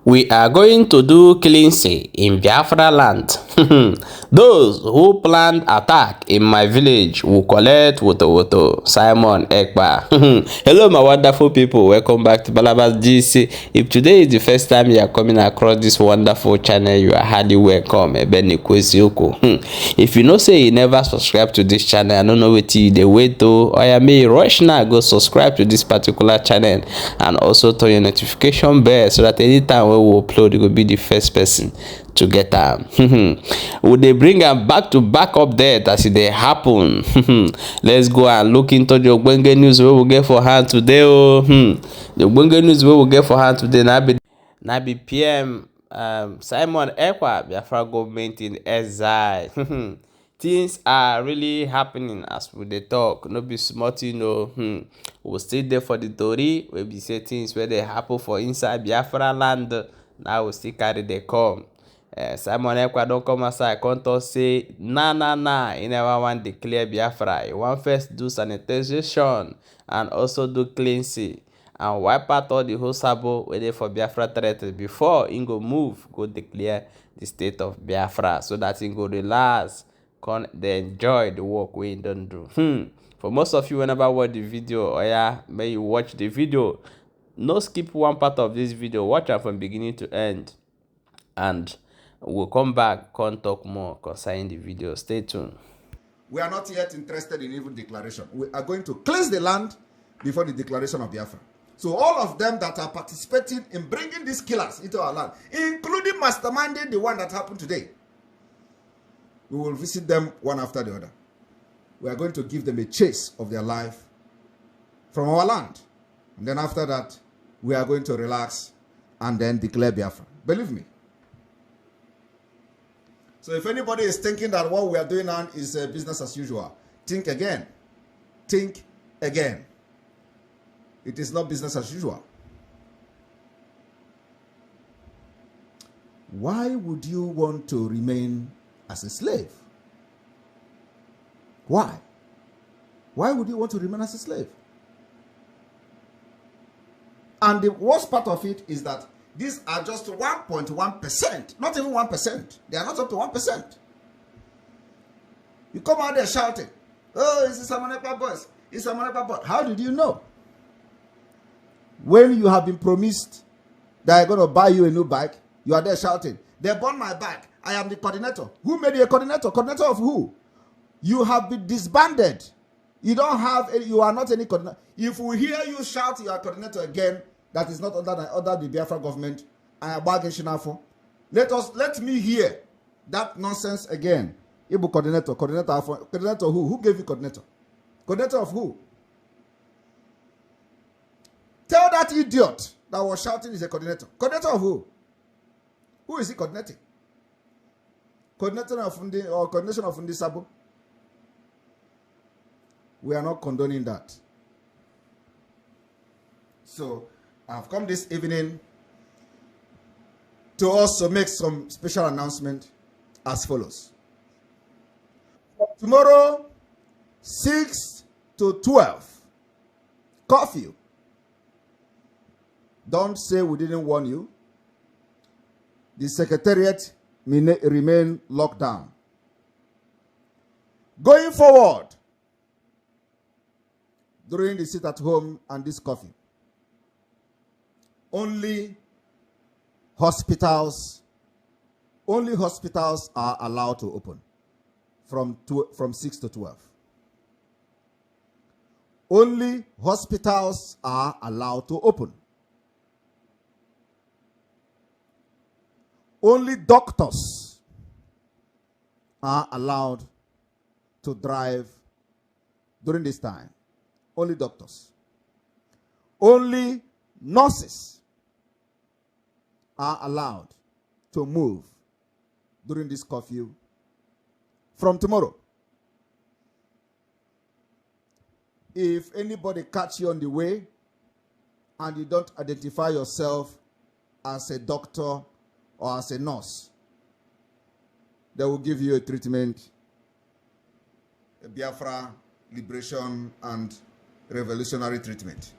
We are going to do cleansing in Biafra land. Those who planned attack in my village will collect woto woto. Simon Ekpa. Hello my wonderful people, welcome back to Balabas GC. If today is the first time you are coming across this wonderful channel, you are highly welcome. If you know say you never subscribe to this channel, I don't know what you dey wait to, or you may rush now go subscribe to this particular channel and also turn your notification bell so that anytime we upload you will be the first person to get am. We dey bring am back to back update as e dey happen. Let's go and look into the ogbonge news wey we get for hand today o. The ogbonge news wey we get for hand today na be PM Simon Ekpa, Biafra government in exile. Things are really happening as we dey talk, no be small thing o. We still dey for the tori wey be say things wey dey happen for inside Biafra land now we still carry dey come. Simon Ekpa don come outside come talk say nah, he never wan declare Biafra. He wan first do sanitization and also do cleansing and wipe out all the whole sabo wey dey for Biafra territory before he go move go declare the state of Biafra, so that he go relax come dey enjoy the work wey he don do. For most of you wey never watch the video, oya make you watch the video, no skip one part of this video, watch am from beginning to end, and we'll come back come talk more concerning the video. Stay tuned. We are not yet interested in even declaration. We are going to cleanse the land before the declaration of Biafra. So all of them that are participating in bringing these killers into our land, including masterminding the one that happened today, we will visit them one after the other. We are going to give them a chase of their life from our land. And then after that, we are going to relax and then declare Biafra. Believe me. So if anybody is thinking that what we are doing now is business as usual, think again. Think again. It is not business as usual. Why would you want to remain as a slave? Why? Why would you want to remain as a slave? And the worst part of it is that these are just 1.1%, not even 1%. They are not up to 1%. You come out there shouting, oh, it's the Simon Ekpa boys. It's Simon Ekpa boys. How did you know? When you have been promised that I'm going to buy you a new bike, you are there shouting, they bought my bike. I am the coordinator. Who made you a coordinator? Coordinator of who? You have been disbanded. You don't have any, you are not any coordinator. If we hear you shout you are coordinator again, that is not under the Biafra government, I am bargaining Shinafo. Let me hear that nonsense again. Ibu coordinator who? Who gave you coordinator? Coordinator of who? Tell that idiot that was shouting is a coordinator. Coordinator of who? Who is he coordinating? Coordinator of Fundi or coordination of Fundi Sabo? We are not condoning that. So I've come this evening to also make some special announcement as follows. Tomorrow, 6 to 12, curfew. Don't say we didn't warn you. The secretariat may remain locked down. Going forward, during the sit at home and this curfew, only hospitals are allowed to open from 6 to 12. Only hospitals are allowed to open. Only doctors are allowed to drive during this time. Only doctors. Only nurses are allowed to move during this curfew from tomorrow. If anybody catch you on the way and you don't identify yourself as a doctor or as a nurse, they will give you a treatment, a Biafra liberation and revolutionary treatment.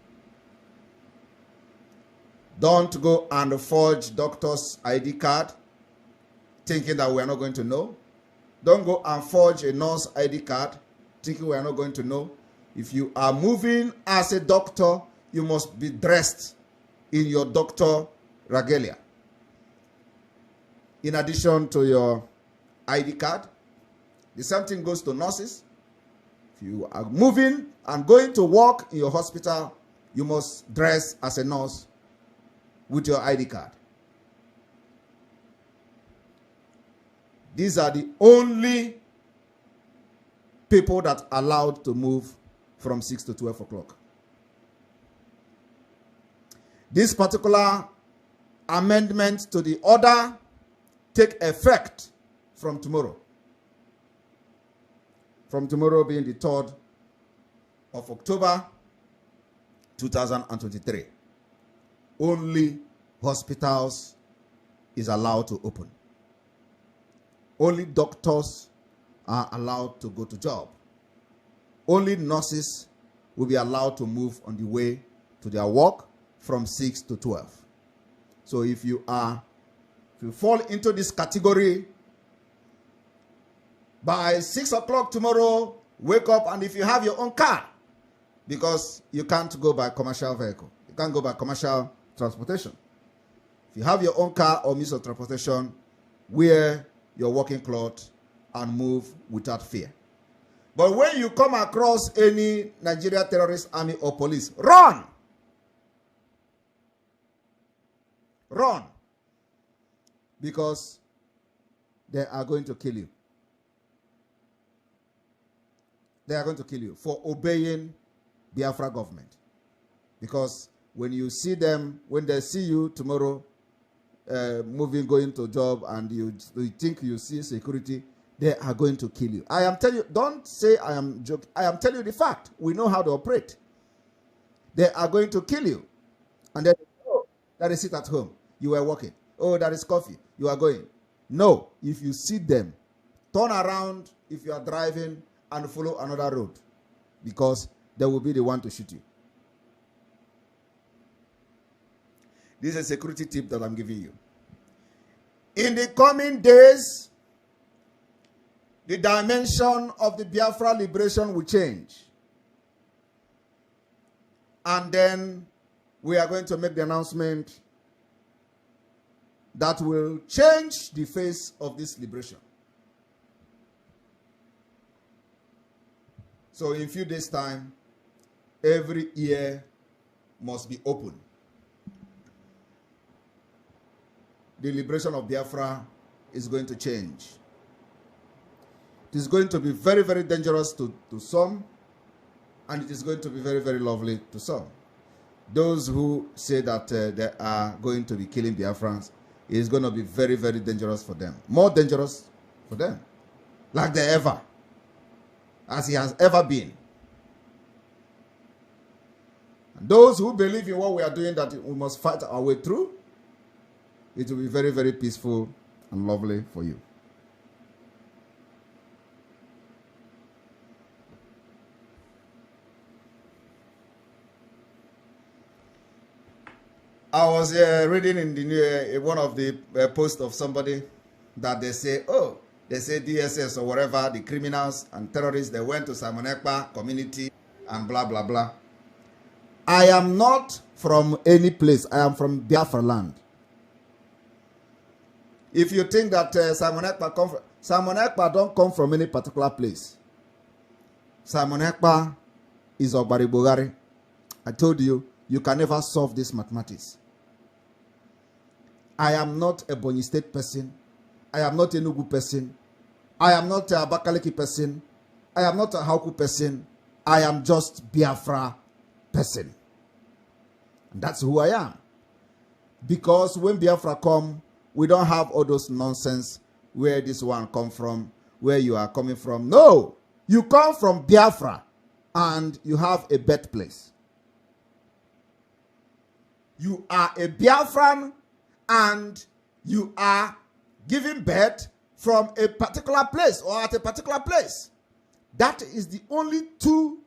Don't go and forge doctor's ID card thinking that we are not going to know. Don't go and forge a nurse ID card thinking we are not going to know. If you are moving as a doctor, you must be dressed in your doctor regalia. In addition to your ID card, the same thing goes to nurses. If you are moving and going to work in your hospital, you must dress as a nurse with your ID card. These are the only people that are allowed to move from 6 to 12 o'clock. This particular amendment to the order take effect from tomorrow. From tomorrow being the 3rd of October 2023. Only hospitals is allowed to open. Only doctors are allowed to go to job. Only nurses will be allowed to move on the way to their work from 6 to 12. So if you fall into this category, by 6 o'clock tomorrow, wake up, and if you have your own car, because you can't go by commercial vehicle. You can't go by commercial transportation. If you have your own car or means of transportation, wear your working clothes and move without fear. But when you come across any Nigeria terrorist army or police, run! Run! Because they are going to kill you. They are going to kill you for obeying Biafra government. Because when you see them, when they see you tomorrow, moving, going to job, and you think you see security, they are going to kill you. I am telling you, don't say I am joking. I am telling you the fact. We know how to operate. They are going to kill you. And then, oh, that is it at home. You were working. Oh, that is coffee. You are going. No, if you see them, turn around if you are driving and follow another road, because they will be the one to shoot you. This is a security tip that I'm giving you. In the coming days, the dimension of the Biafra liberation will change. And then we are going to make the announcement that will change the face of this liberation. So in a few days' time, every ear must be open. The liberation of Biafra is going to change. It is going to be very, very dangerous to some, and it is going to be very, very lovely to some. Those who say that they are going to be killing Biafrans, it is going to be very, very dangerous for them. More dangerous for them. Like they ever. As he has ever been. And those who believe in what we are doing, that we must fight our way through, it will be very, very peaceful and lovely for you. I was reading in the one of the posts of somebody that they say, oh, they say DSS or whatever, the criminals and terrorists, they went to Simon Ekpa community and blah, blah, blah. I am not from any place. I am from Biafra land. If you think that Simon Ekpa don't come from any particular place. Simon Ekpa is Obaribogari. I told you, you can never solve this mathematics. I am not a Bonny State person. I am not a Nugu person. I am not a Abakaliki person. I am not a Hauku person. I am just Biafra person. And that's who I am. Because when Biafra come, we don't have all those nonsense, where this one come from, where you are coming from. No! You come from Biafra and you have a birthplace. You are a Biafran and you are giving birth from a particular place or at a particular place. That is the only two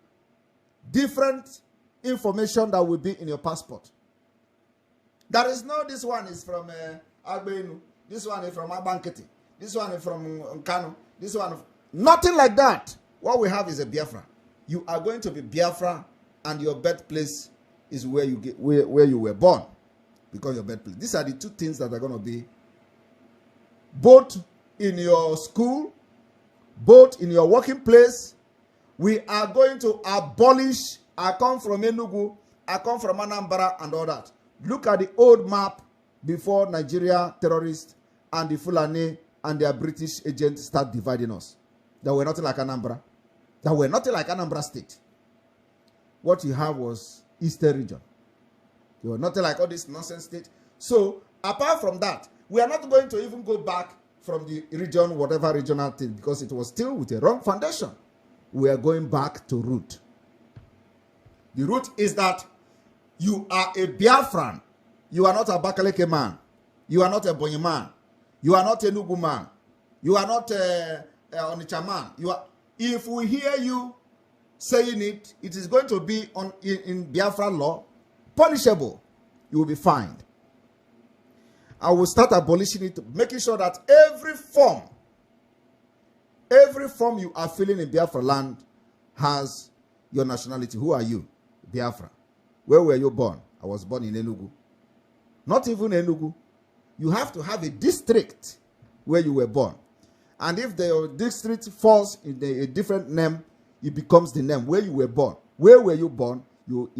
different information that will be in your passport. There is no, this one is from Agbenu, this one is from Abanketi, this one is from Nkano, this one, nothing like that. What we have is a Biafra. You are going to be Biafra, and your birthplace is where you get where you were born, because your birthplace. These are the two things that are going to be both in your school, both in your working place. We are going to abolish. I come from Enugu, I come from Anambra and all that. Look at the old map before Nigeria terrorists and the Fulani and their British agents start dividing us. That were nothing like Anambra. That were nothing like Anambra State. What you have was Eastern region. You were nothing like all this nonsense state. So, apart from that, we are not going to even go back from the region, whatever regional thing, because it was still with a wrong foundation. We are going back to root. The root is that you are a Biafran. You are not a Bakaleke man. You are not a Bonyi man. You are not a Nugu man. You are not a Onitsha man. You are. If we hear you saying it, it is going to be in Biafran law, punishable. You will be fined. I will start abolishing it, making sure that every form you are filling in Biafra land has your nationality. Who are you? Biafra. Where were you born? I was born in Enugu. Not even Enugu. You have to have a district where you were born. And if the district falls in a different name, it becomes the name where you were born. Where were you born? You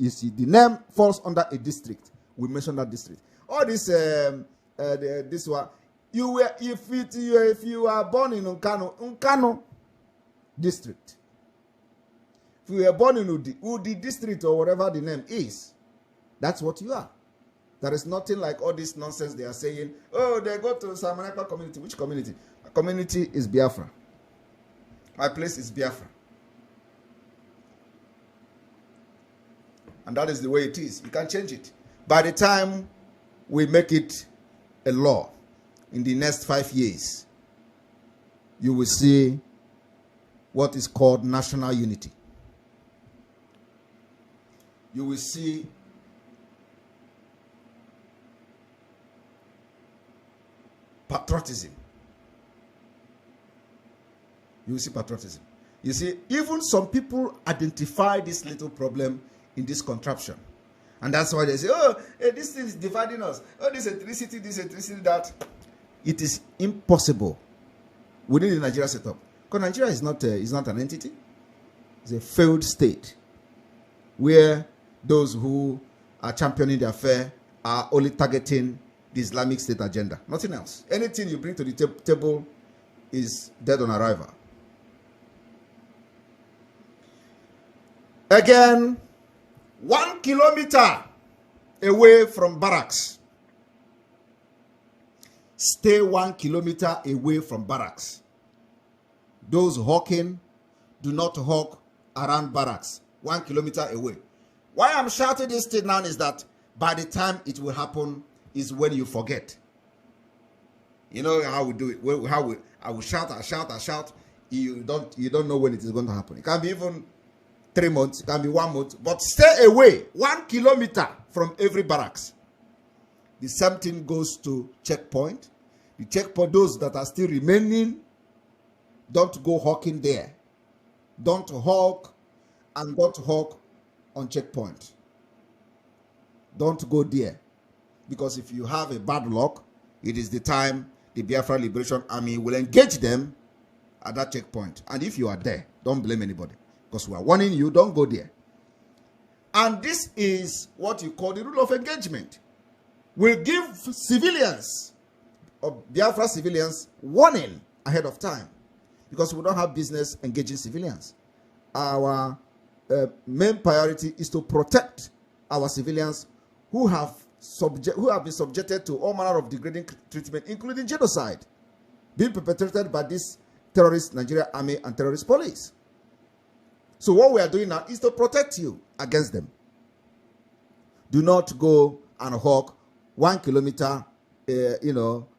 see, the name falls under a district. We mentioned that district. All this, this one, if you are born in Nkano district. If you were born in Udi district or whatever the name is, that's what you are. There is nothing like all this nonsense they are saying. Oh, they go to Simon Ekpa community. Which community? My community is Biafra. My place is Biafra. And that is the way it is. You can't change it. By the time we make it a law in the next 5 years, you will see what is called national unity. You will see patriotism. You will see patriotism. You see, even some people identify this little problem in this contraption. And that's why they say, oh, hey, this thing is dividing us. Oh, this electricity, that. It is impossible within the Nigeria setup. Because Nigeria is not an entity. It's a failed state where those who are championing the affair are only targeting the Islamic State agenda. Nothing else. Anything you bring to the table is dead on arrival. Again, 1 kilometer away from barracks. Stay 1 kilometer away from barracks. Those hawking, do not hawk around barracks. 1 kilometer away. Why I'm shouting this thing now is that by the time it will happen is when you forget. You know how we do it. I will shout, I shout. You don't know when it is going to happen. It can be even 3 months, it can be 1 month, but stay away 1 kilometer from every barracks. The same thing goes to checkpoint. The checkpoint, those that are still remaining, don't go hawking there. Don't hawk and don't hawk on checkpoint. Don't go there. Because if you have a bad luck, it is the time the Biafra Liberation Army will engage them at that checkpoint. And if you are there, don't blame anybody. Because we are warning you, don't go there. And this is what you call the rule of engagement. We'll give civilians, or Biafra civilians, warning ahead of time. Because we don't have business engaging civilians. Our main priority is to protect our civilians who have been subjected to all manner of degrading treatment, including genocide, being perpetrated by this terrorist Nigeria Army and terrorist police. So what we are doing now is to protect you against them. Do not go and hawk 1 kilometer,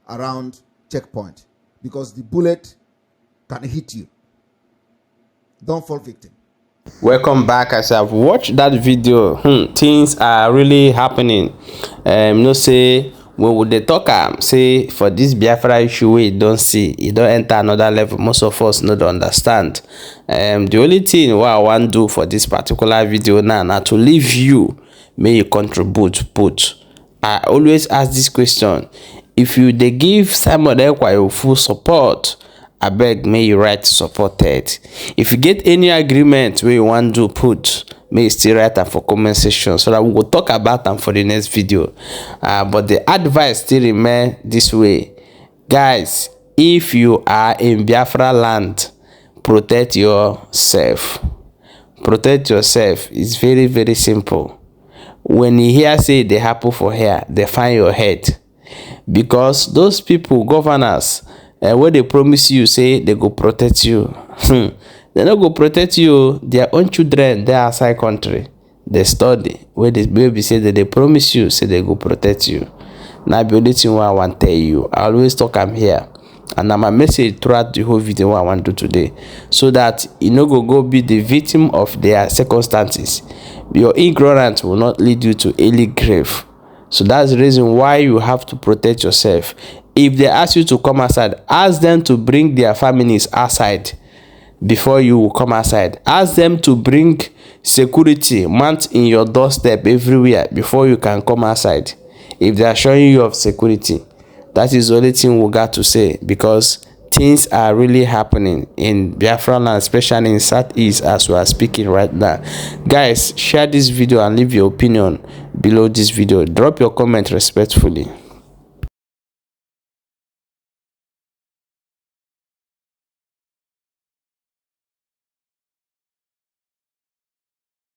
around checkpoint, because the bullet can hit you. Don't fall victim. Welcome back. As I've watched that video, things are really happening. No say when we dey talk say for this Biafra issue wey you don see, e don enter another level. Most of us no dey understand. The only thing what I wan do for this particular video now na to leave you may you contribute. Put I always ask this question: if you dey give Simon Ekpa your full support, abeg may you write supported. If you get any agreement wey you wan do, put may you still write am for comment section so that we go talk about am for the next video. But the advice still remain this way, guys. If you are in Biafra land, protect yourself. Protect yourself. It's very, very simple. When you hear say they happen for here, they find your head, because those people, governors, when they promise you say they go protect you, they no go protect you. Their own children, they outside country, they study where they baby say that they promise you say they go protect you. Now the only thing I want to tell you, I always talk I'm here, and now my message throughout the whole video what I want to do today, so that you no go be the victim of their circumstances. Your ignorance will not lead you to early grave. So that's the reason why you have to protect yourself. If they ask you to come outside, ask them to bring their families outside before you will come outside. Ask them to bring security mount in your doorstep everywhere before you can come outside. If they are showing you of security, that is the only thing we got to say, because things are really happening in Biafra land, especially in Southeast as we are speaking right now. Guys, share this video and leave your opinion below this video. Drop your comment respectfully.